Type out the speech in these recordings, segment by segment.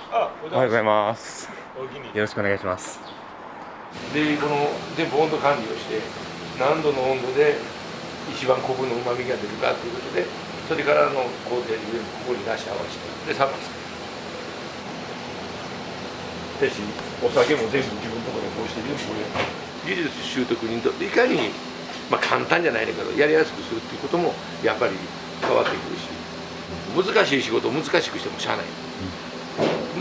おはようございます。よろしくお願いします。で、この全部温度管理をして、何度の温度で一番昆布の旨味が出るかということで、それからの工程でここに出し合わせて、で、冷ます。でし、お酒も全部自分のところでこうして全部これ、技術習得にとっていかに、簡単じゃないんだけど、やりやすくするっていうこともやっぱり変わってくるし、難しい仕事を難しくしてもしゃあない。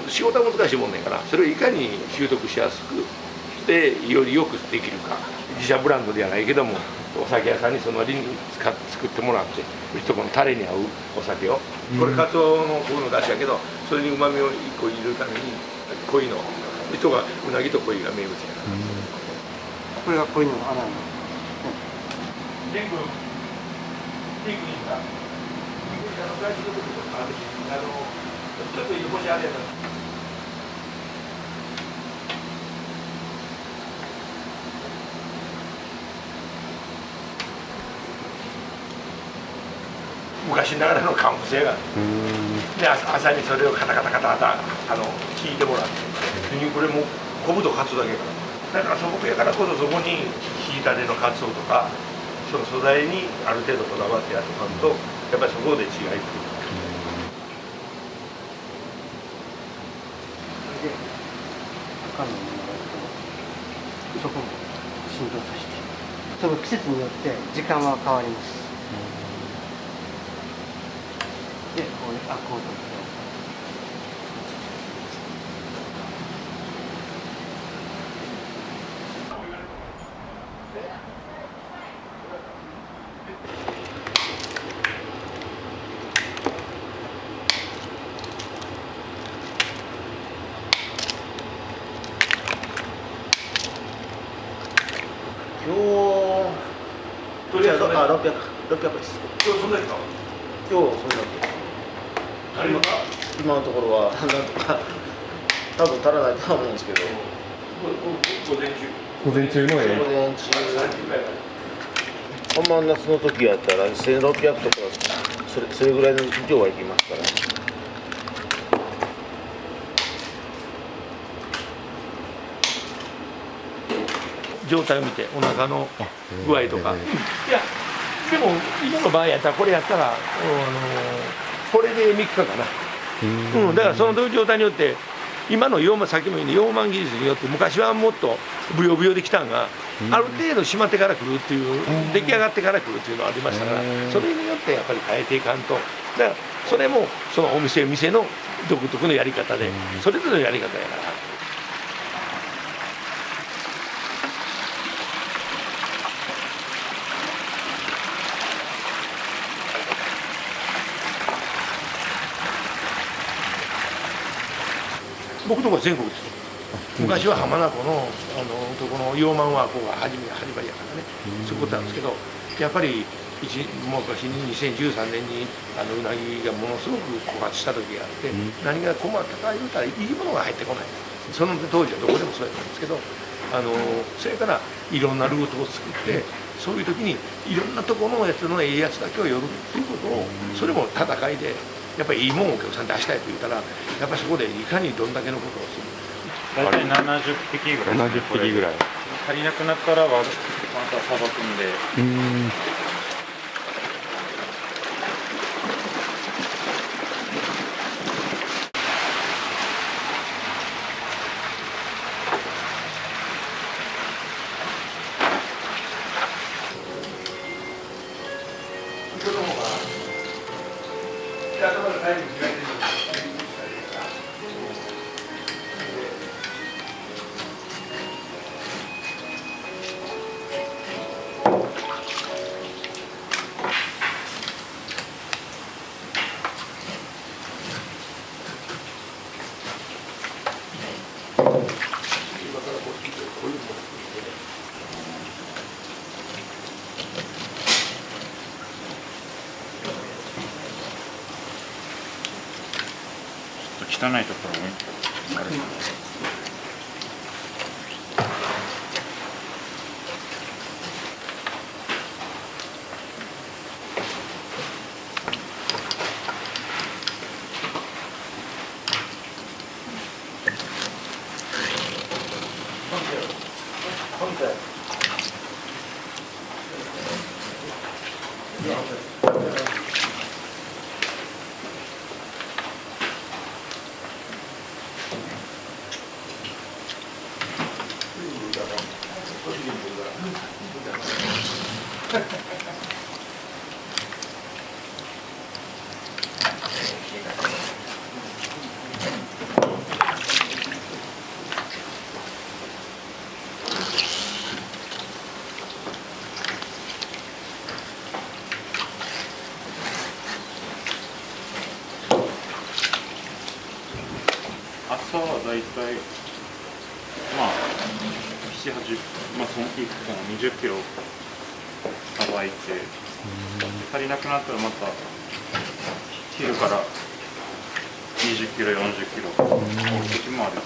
仕事は難しいもんねんから、それをいかに習得しやすくしてよりよくできるか。自社ブランドではないけども、お酒屋さんにその割に作ってもらって、一このタレに合うお酒を、これカツオのこういうの出しやけど、それにうまみを1個入れるために鯉の人がうなぎと鯉が名物やから、これが鯉の穴の全部ピンクにした外資のところあるし、ちょっと入れ干しあれやったら昔ながらの乾布性がある。で、朝にそれをカタカタカタカタ引いてもらって、これも昆布とカツオだけやから、だから素朴やからこそそこに引いたてのカツオとかその素材にある程度こだわってやっておかんと、やっぱりそこで違いっていう。で赤のものがそこも浸透させて、その季節によって時間は変わります。で、こういうアクを取って。今日とりあえず600です。今日そんなにか今日そんな今のところはなんとか多分足らないとは思うんですけど、午前中午前中の午前中ほんま夏の時やったら1600とかそれぐらいの量はいきますから。状態を見てお腹の具合とか、いやでも今の場合やったらこれやったらこれで3日かな。だからその状態によって今のさっきも言うように溶満技術によって、昔はもっとブヨブヨできたんが、ある程度締まってから来るっていう、出来上がってから来るっていうのがありましたから、それによってやっぱり変えていかんと。だからそれもそのお店の独特のやり方で、それぞれのやり方やから。僕とこは全国ですよ。昔は浜名湖のとこの溶満はここが始まりやからね、そういうことなんですけど、やっぱりもう昔に2013年にうなぎがものすごく枯渇した時があって、何が困ったか言うたらいいものが入ってこない。その当時はどこでもそうやったんですけど、それからいろんなルートを作って、そういう時にいろんなところのやつのいいやつだけを寄るっていうことを、それも戦いで。やっぱりいいもんをお客さんに出したいと言ったら、やっぱりそこでいかにどんだけのことをする。大体70匹ぐらい。70匹ぐらい。足りなくなったらまたさばくんで。汚いところもある。朝はだいたいまあ7、8、まあその1本20キロさばいて、足りなくなったらまた昼から20キロ、40キロ追う時もあるし。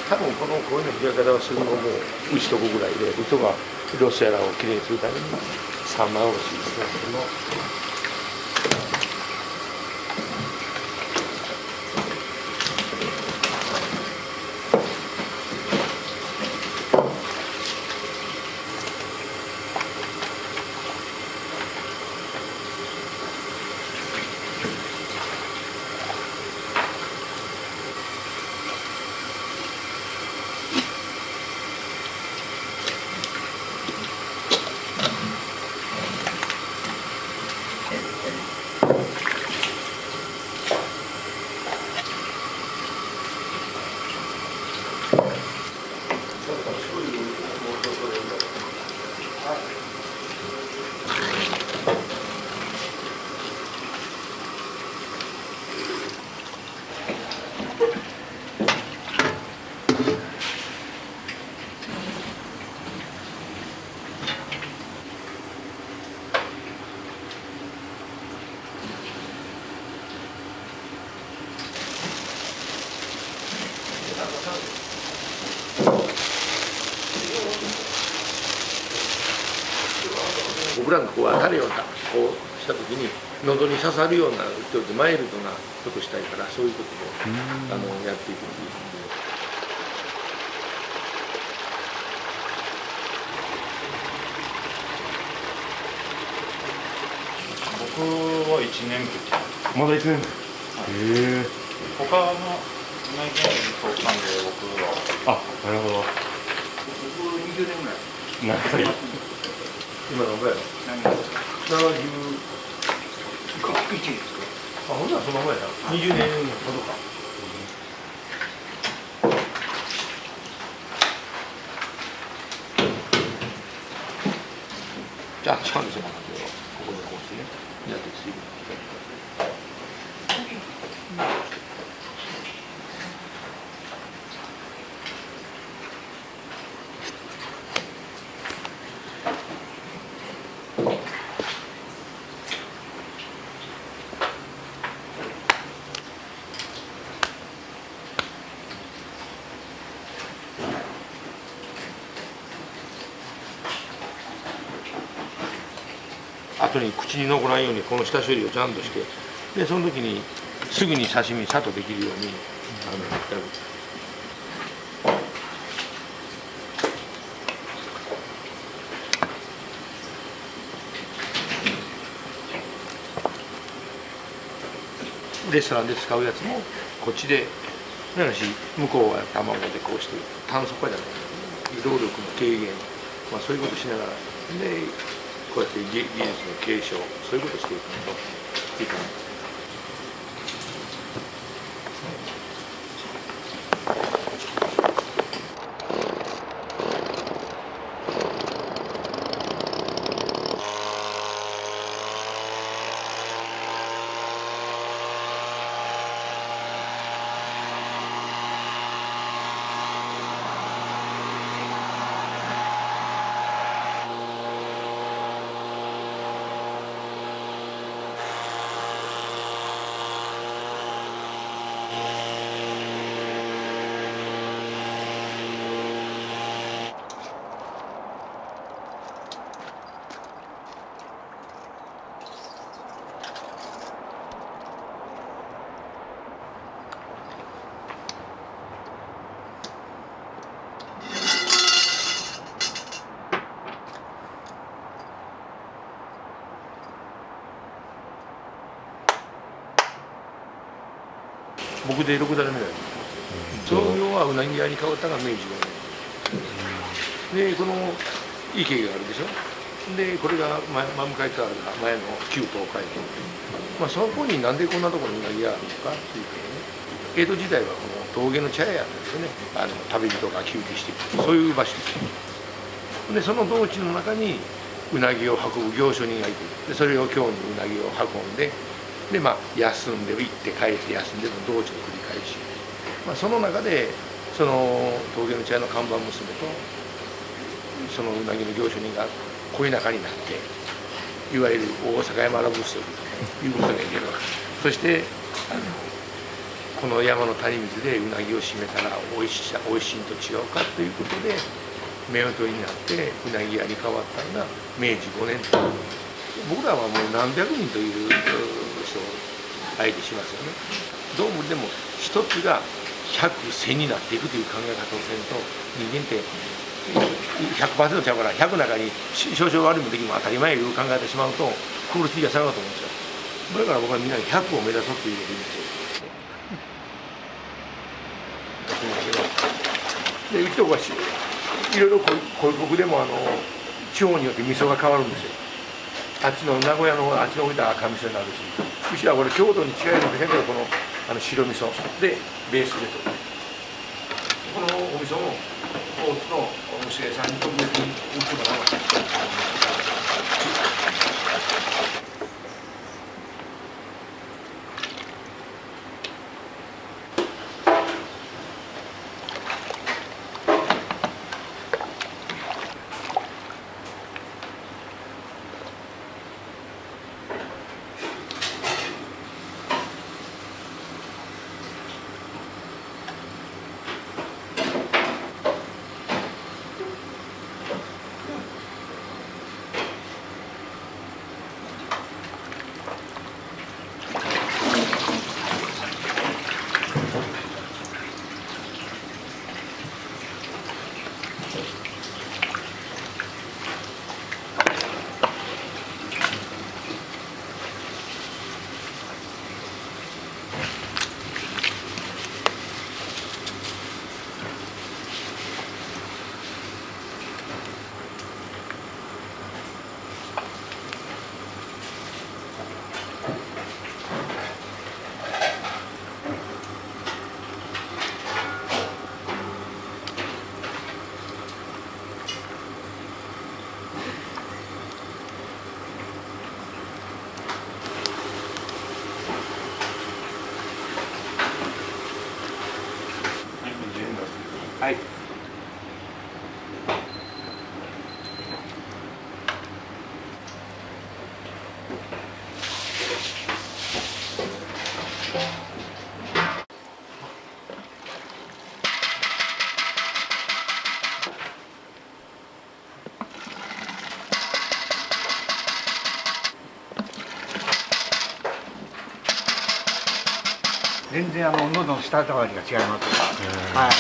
多分こういうの開き方をするのもうちとこぐらいで、人がロシアらをきれいにするために3枚おろしですね。僕らがこう当たるようなこうした時に喉に刺さるようなマイルドなことしたいから、そういうことでやっていくっていう。僕は1年口。まだ1年。へえ。他の内現とかんで僕は。あ、なるほど。僕20年ぐらい。長い。今何ぐらい70。1ですか。あ、ほんならその前だ。20年ほどか。じゃあ、違うんですよ。ここでこうしてね。やって水分。後に口に残らんようにこの下処理をちゃんとして、でその時にすぐに刺身さっとできるようにやる。レストランで使うやつもこっちでなし、向こうは卵でこうして炭素化じゃない労力の軽減、まあ、そういうことしながらでこうやって技術の継承、そういうことをしていくといいかな。僕で6代目なんです。創業はうなぎ屋に変わったのが明治5年で、この池があるでしょ。でこれが向かい側が前の旧東海道で、そこになんでこんなところにうなぎ屋あるのかっていうとね、江戸時代はこの峠の茶屋なんですよね。旅人が休憩していくそういう場所です。でその道中の中にうなぎを運ぶ行商人がいて、でそれを京にうなぎを運んで、で休んで行って帰って休んでの道中を繰り返し、その中でその峠の茶屋の看板娘とそのうなぎの行商人が恋仲になって、いわゆる大阪山ラブストーリーということがいけるわけです。そしてこの山の谷水でうなぎを締めたらおいしいんと違うかということで夫婦になってうなぎ屋に変わったのが明治5年と。僕らはもう何百人という人を相手しますよね。どうもでも一つが100、1000になっていくという考え方をせんと、人間って100% ちゃうから100の中に少々悪いも時も当たり前いう考えてしまうとクオリティが下がると思うんですよ。だから僕はみんなに100を目指そうということで言うんですよ。でうちとこはいろいろこういう僕でも地方によって味噌が変わるんですよ。あっちの名古屋のあっちの置いた赤味噌になるし、うちはこれ京都に違いのけどこの白味噌でベースでと。このお味噌も大津のお店さんに特別に売ってもらうわけです。はい。全然喉の舌触りが違います。はい。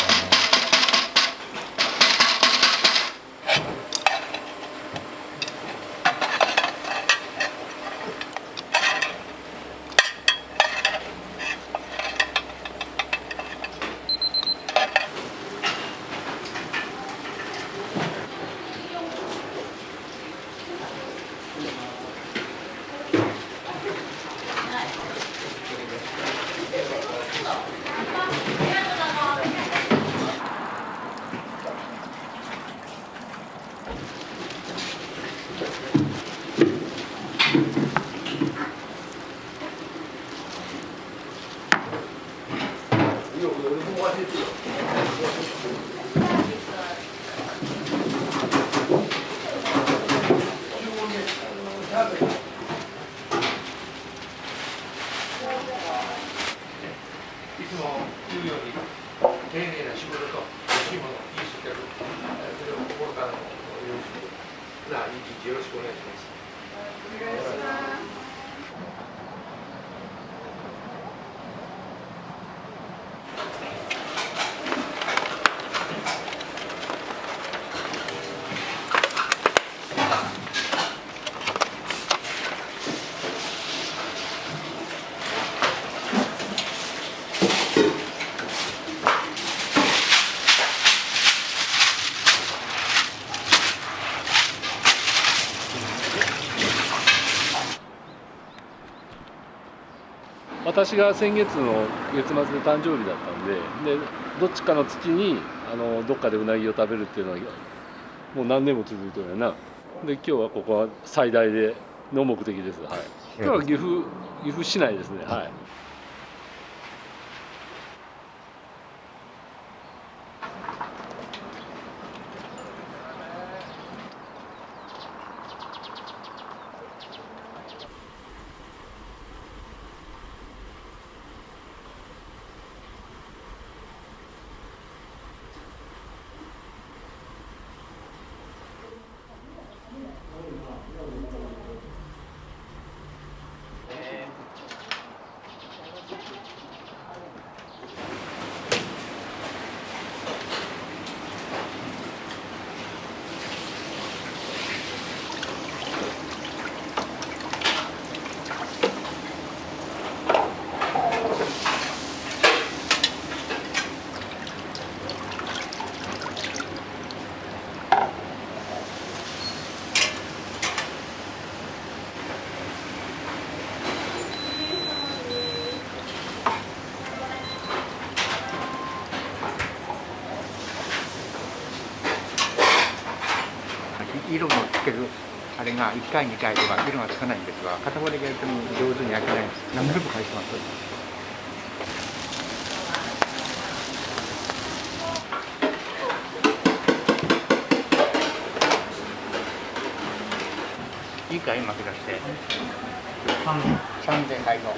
いつも言うように丁寧な仕事と欲しいもの、いい接客、それを心からのよろしく、一日よろしくお願いします。お願いします。私が先月の月末で誕生日だったんで、どっちかの月にどっかでうなぎを食べるっていうのはもう何年も続いてるよな。で今日はここは最大での目的です。はい。今日は岐阜市内ですね。はい。色のつけるあれが1回2回では色がつかないんですが、片割れがやっても上手に焼けないんです。何回も返します。いいかい巻き出して3000回の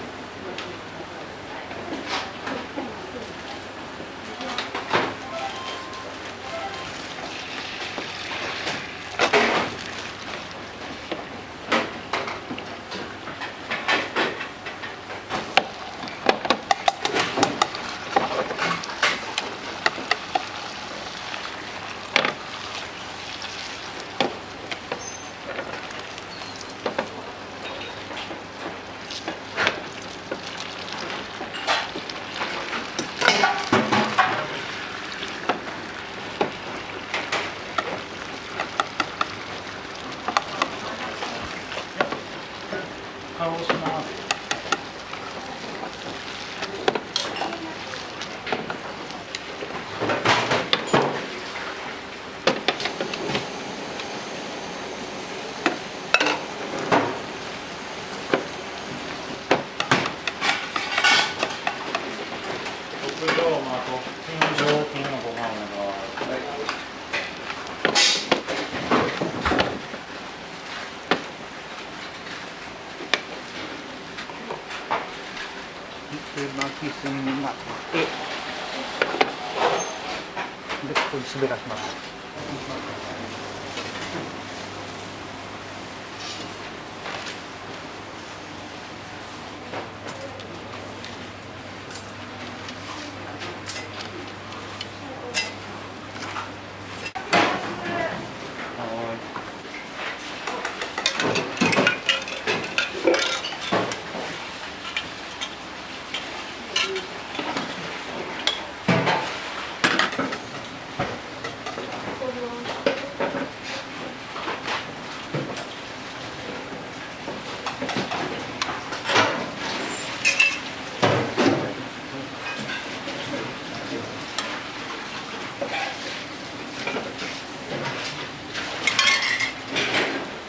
巻きすになってでここに滑らせます。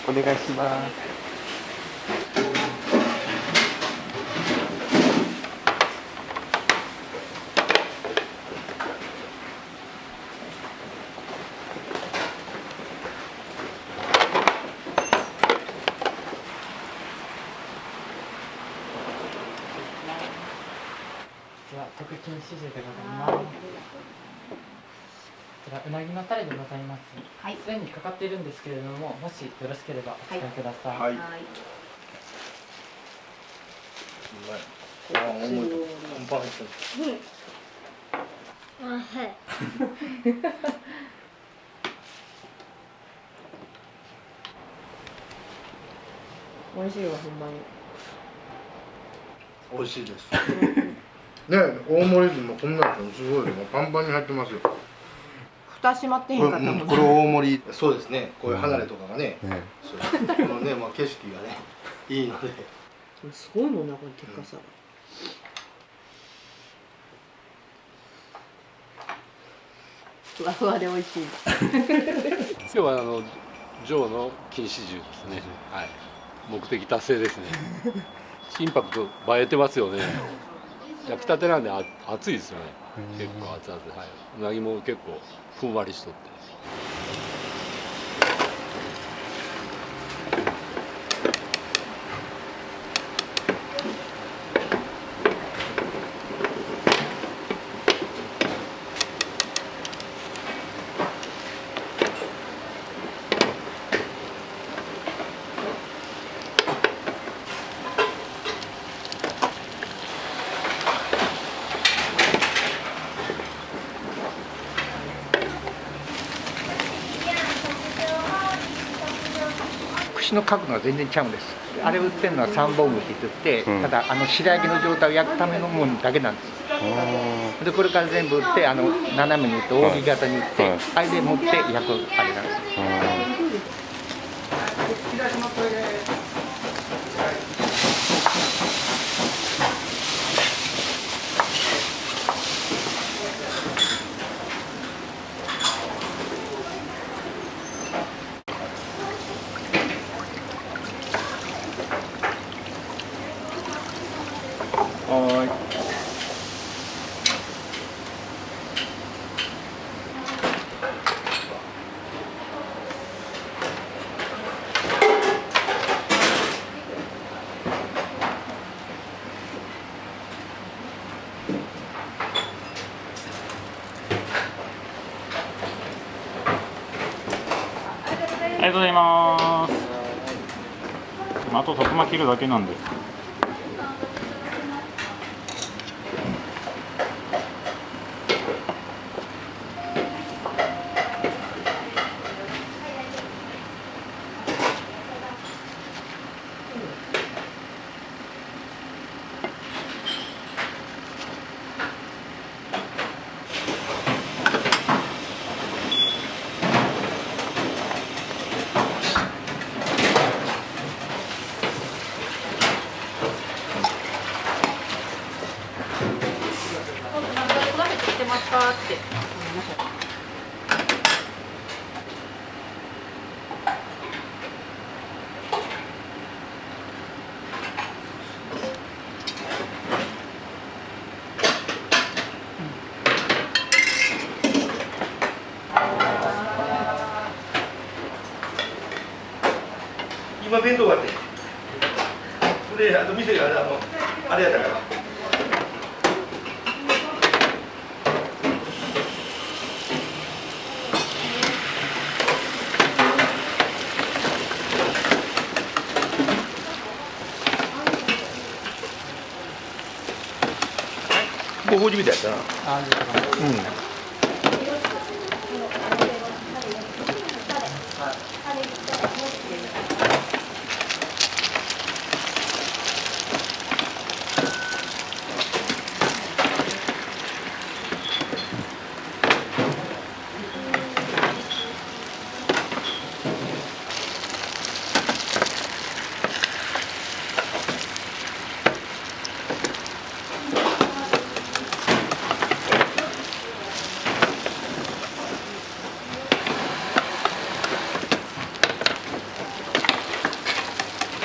お願いします。特訓指示でございます。こちらうなぎのタレでございます。はい。すでにかかっているんですけれども、もしよろしければお使いください。はい。はい。美味しいわ、ほんまに。美味しいです。ね、大盛りでもこんなんすごいもうパンパンに入ってますよ。蓋閉まってへんかったもんね。これ大盛り。そうですね。こういう離れとかがね、このね、まあ景色がねいいので。すごいもんな、このでっかさ。ふわふわで美味しい。今日はジョーの金糸重ですね。はい。目的達成ですね。インパクト映えてますよね。焼きたてなんで熱いですよね。結構熱々。はい。うなぎも結構ふんわりしとって。串の角度が全然ちゃうんです。あれ売ってるのは三本串って言って、ただ白焼きの状態を焼くためのものだけなんです。でこれから全部売って斜めに打って扇形に打って、あれで持って焼くあれなんです。はい。ありがとうございます。あと特巻切るだけなんで。今弁当終わってであと店があれやったからご法事みたいやったな。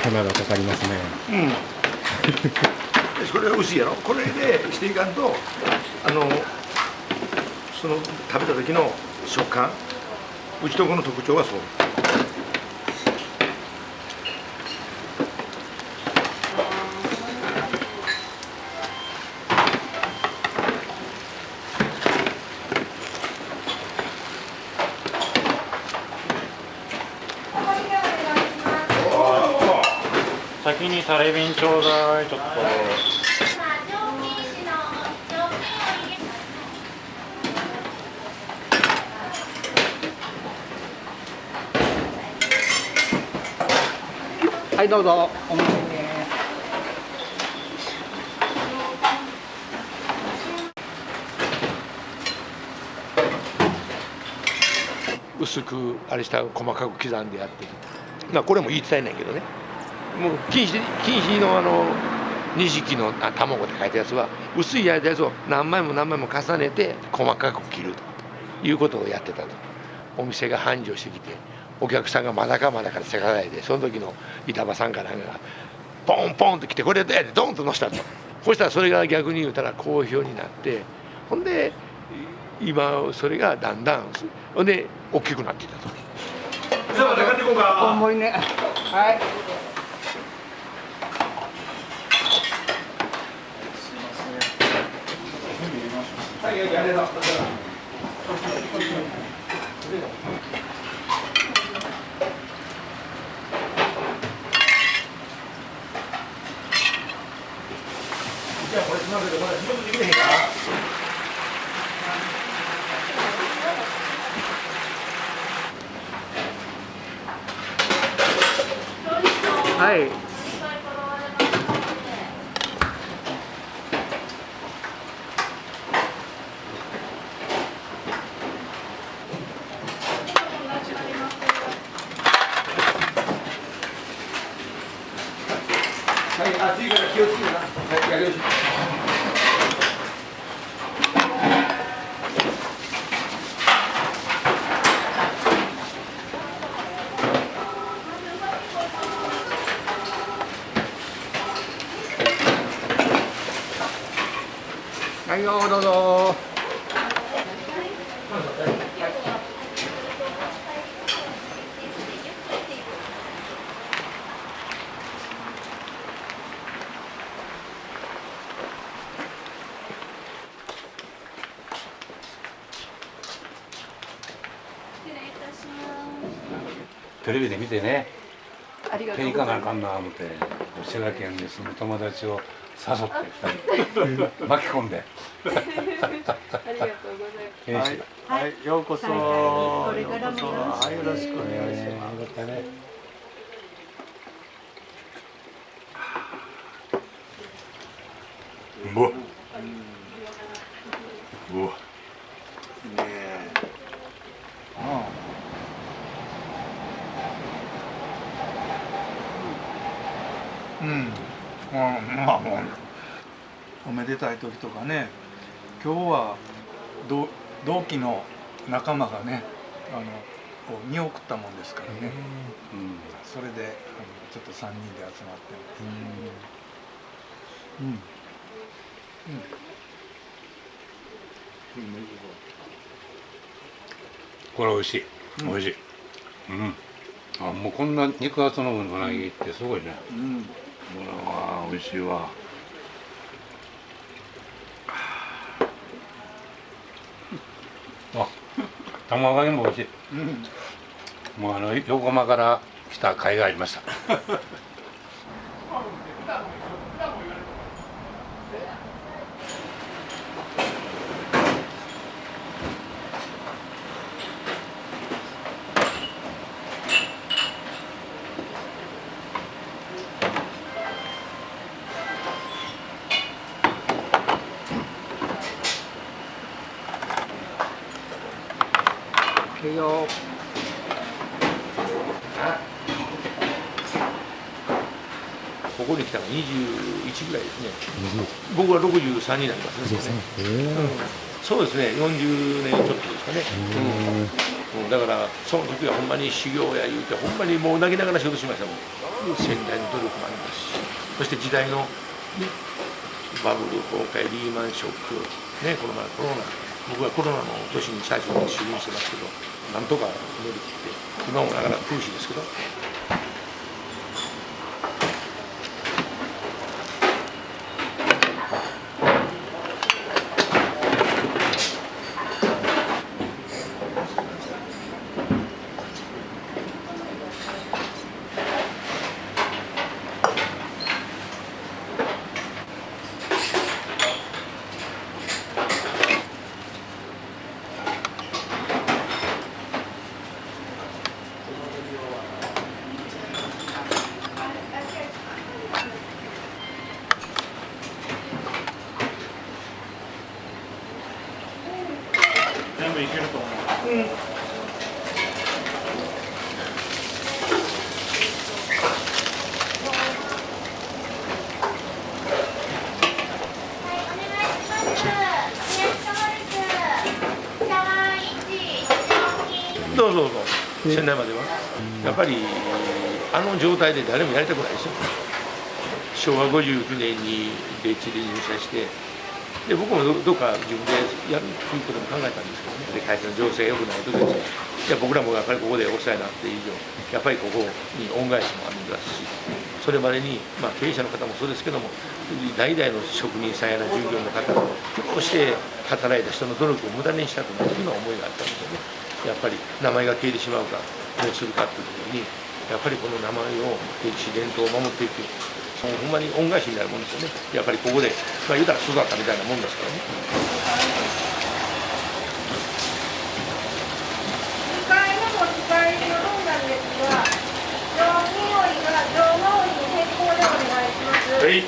手間がかかりますね。それは薄いやろ。これでしていかんとその食べた時の食感うちとこの特徴はそう。先にタレ瓶ちょうだい、ちょっと。はいどうぞ。薄くあれした細かく刻んでやってる。これも言い伝えないけどね。もう禁止の錦の卵って書いたやつは薄い焼いたやつを何枚も何枚も重ねて細かく切るということをやってたと。お店が繁盛してきてお客さんがまだかまだかせがないで、その時の板場さんかなんかがポンポンと来てこれでドンとのしたと。そしたらそれが逆に言うたら好評になって、ほんで今それがだんだんほんで大きくなっていたと。じゃあまた買っていこうか。重いね。はい。はい、ありがとう。じゃあこれつまんでまだ仕事できてへんか。はい。はい、暑いから気をつけてな。はい、やりましょう。はいよ、どうぞ。テレビで見てね、ありがと手にうございます。かなあかんな思って滋賀県に住む友達を誘って2人巻き込んでありがとうございます。はい、ようこそ。これからもよろしくはい、よろしくお願いします。よかったね。うわうわねえ。まあもうおめでたい時とかね、今日は同期の仲間がね、こう見送ったもんですからね、それでちょっと3人で集まってます。これ美味しい、美味しい。あ、もうこんな肉厚のうなぎってすごいね。うわ、美味しいわ。あ、卵かけも美味しい。もう横浜から来た甲斐がありました。いいよ。ここに来たの21ぐらいですね。僕は63になりますね。そうですね、40年ちょっとですかね。だからその時はほんまに修行や言うて、ほんまにもう泣きながら仕事しましたもん。先代の努力もありますし、そして時代の、ね、バブル崩壊、リーマンショック、ね、この前コロナ、僕はコロナの年に社長に就任してますけど、なんとか乗り切って、今もなかなか苦しいですけど。仙台まではやっぱりあの状態で誰もやりたくないですよ。昭和59年に米地で入社して、で僕もどっか自分でやるということも考えたんですけどね。で会社の情勢が良くない時ですよ。いや僕らもやっぱりここでお世話になって以上やっぱりここに恩返しもありますし、それまでに、経営者の方もそうですけども、代々の職人さんやら従業員の方が苦労して働いた人の努力を無駄にしたくないという思いがあったんですよね。やっぱり名前が消えてしまうかどうするかというときに、やっぱりこの名前を歴史伝統を守っていく、ほんまに恩返しになるもんですよね。やっぱりここで、言うたら育ったみたいなもんですからね。2階の持ち帰りのロンなんですが、上匂いが上回りに変更でお願いします。はい。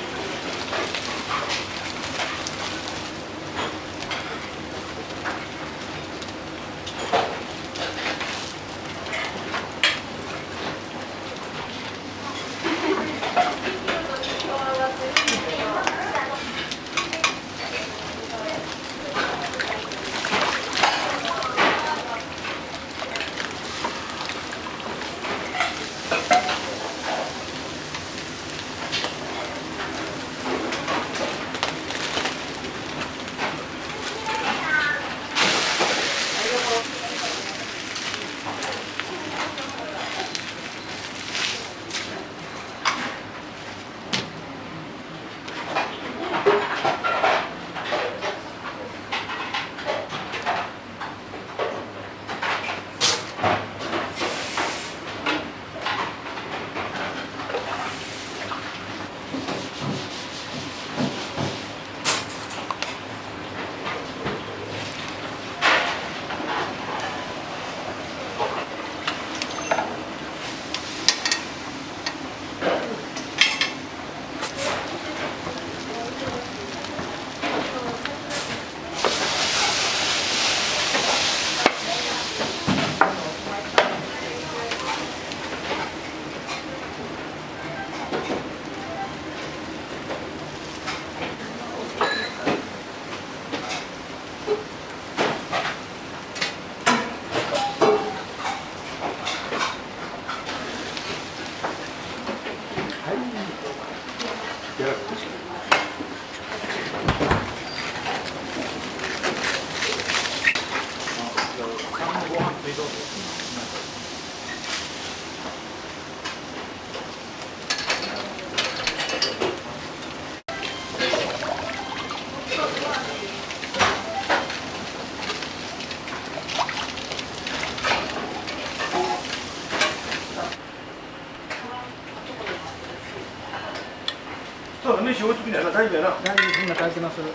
そうだ、飯追いつくんやな、大丈夫やな。大丈夫、みんな炊いてます。それ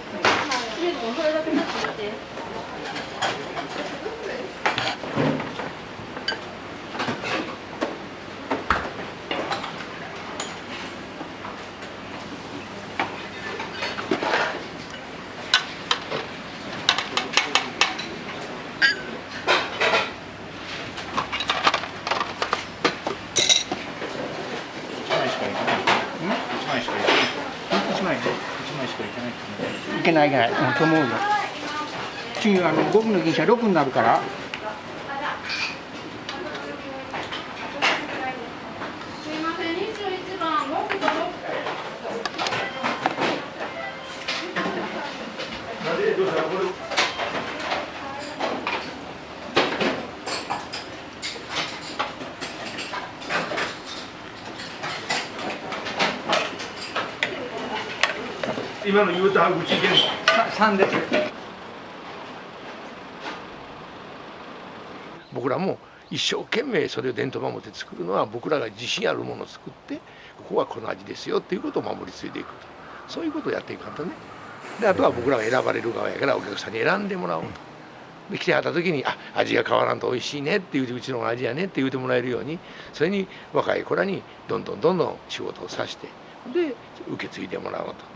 だけなって。いけないいけない、と思うよ。次5分の銀車6になるから。すいません、21番、木と今の言うたは口いけんの3です。僕らも一生懸命それを伝統を守って作るのは、僕らが自信あるものを作って、ここはこの味ですよっていうことを守り継いでいくと、そういうことをやっていかんとね。であとは僕らが選ばれる側やから、お客さんに選んでもらおうと。で来てはった時に味が変わらんと美味しいねっていう、うちの味やねって言うてもらえるように、それに若い子らにどんどん仕事をさせて、で受け継いでもらおうと。